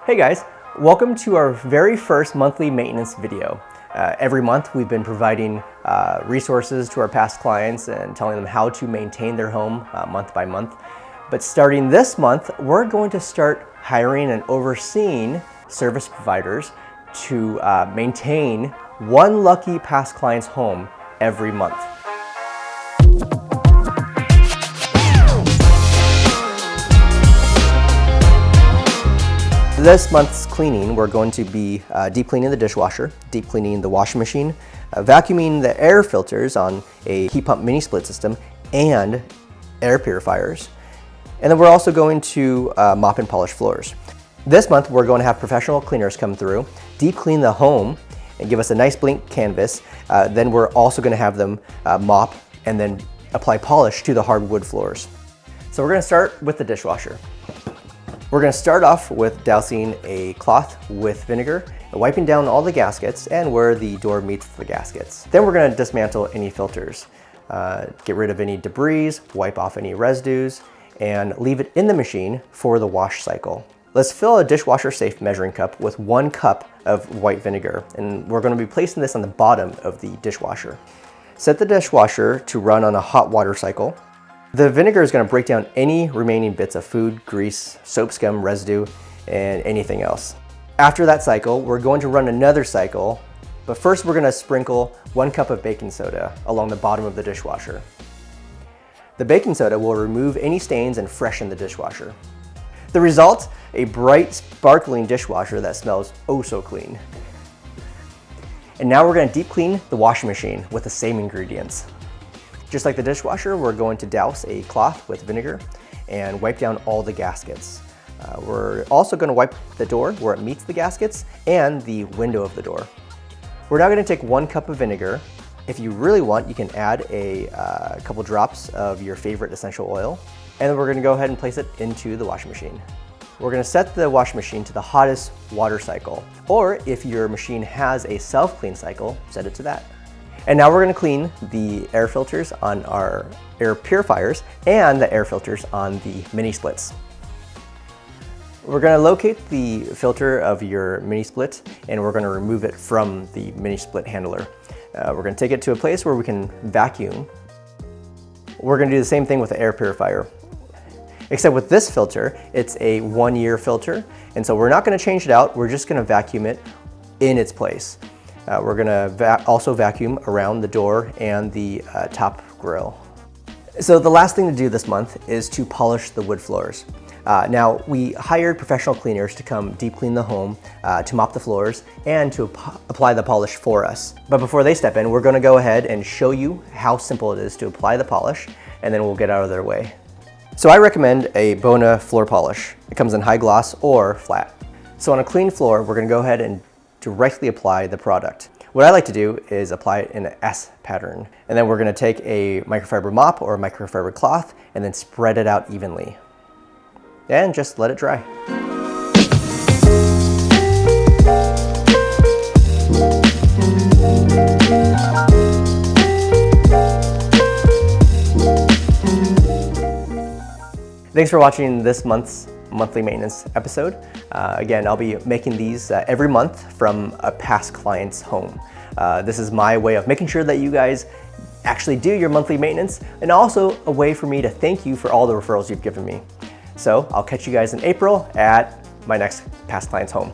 Hey guys, welcome to our very first monthly maintenance video. Every month we've been providing resources to our past clients and telling them how to maintain their home month by month. But starting this month, we're going to start hiring and overseeing service providers to maintain one lucky past client's home every month. This month's cleaning, we're going to be deep cleaning the dishwasher, deep cleaning the washing machine, vacuuming the air filters on a heat pump mini split system, and air purifiers. And then we're also going to mop and polish floors. This month, we're going to have professional cleaners come through, deep clean the home, and give us a nice blank canvas. Then we're also going to have them mop and then apply polish to the hardwood floors. So we're going to start with the dishwasher. We're going to start off with dousing a cloth with vinegar, wiping down all the gaskets and where the door meets the gaskets. Then we're going to dismantle any filters, get rid of any debris, wipe off any residues, and leave it in the machine for the wash cycle. Let's fill a dishwasher safe measuring cup with 1 cup of white vinegar, and we're going to be placing this on the bottom of the dishwasher. Set the dishwasher to run on a hot water cycle. The vinegar is going to break down any remaining bits of food, grease, soap scum, residue, and anything else. After that cycle, we're going to run another cycle, but first we're going to sprinkle 1 cup of baking soda along the bottom of the dishwasher. The baking soda will remove any stains and freshen the dishwasher. The result, a bright, sparkling dishwasher that smells oh so clean. And now we're going to deep clean the washing machine with the same ingredients. Just like the dishwasher, we're going to douse a cloth with vinegar and wipe down all the gaskets. We're also going to wipe the door where it meets the gaskets and the window of the door. We're now going to take 1 cup of vinegar. If you really want, you can add a couple drops of your favorite essential oil, and then we're going to go ahead and place it into the washing machine. We're going to set the washing machine to the hottest water cycle, or if your machine has a self-clean cycle, set it to that. And now we're going to clean the air filters on our air purifiers and the air filters on the mini splits. We're going to locate the filter of your mini split and we're going to remove it from the mini split handler. We're going to take it to a place where we can vacuum. We're going to do the same thing with the air purifier. Except with this filter, it's a 1-year filter, and so we're not going to change it out, we're just going to vacuum it in its place. We're going to also vacuum around the door and the top grill. So the last thing to do this month is to polish the wood floors. Now, we hired professional cleaners to come deep clean the home, to mop the floors, and to apply the polish for us. But before they step in, we're going to go ahead and show you how simple it is to apply the polish, and then we'll get out of their way. So I recommend a Bona floor polish. It comes in high gloss or flat. So on a clean floor, we're going to go ahead and directly apply the product. What I like to do is apply it in an S pattern. And then we're going to take a microfiber mop or a microfiber cloth and then spread it out evenly. And just let it dry. Thanks for watching this month's monthly maintenance episode. Again, I'll be making these every month from a past client's home. This is my way of making sure that you guys actually do your monthly maintenance, and also a way for me to thank you for all the referrals you've given me. So I'll catch you guys in April at my next past client's home.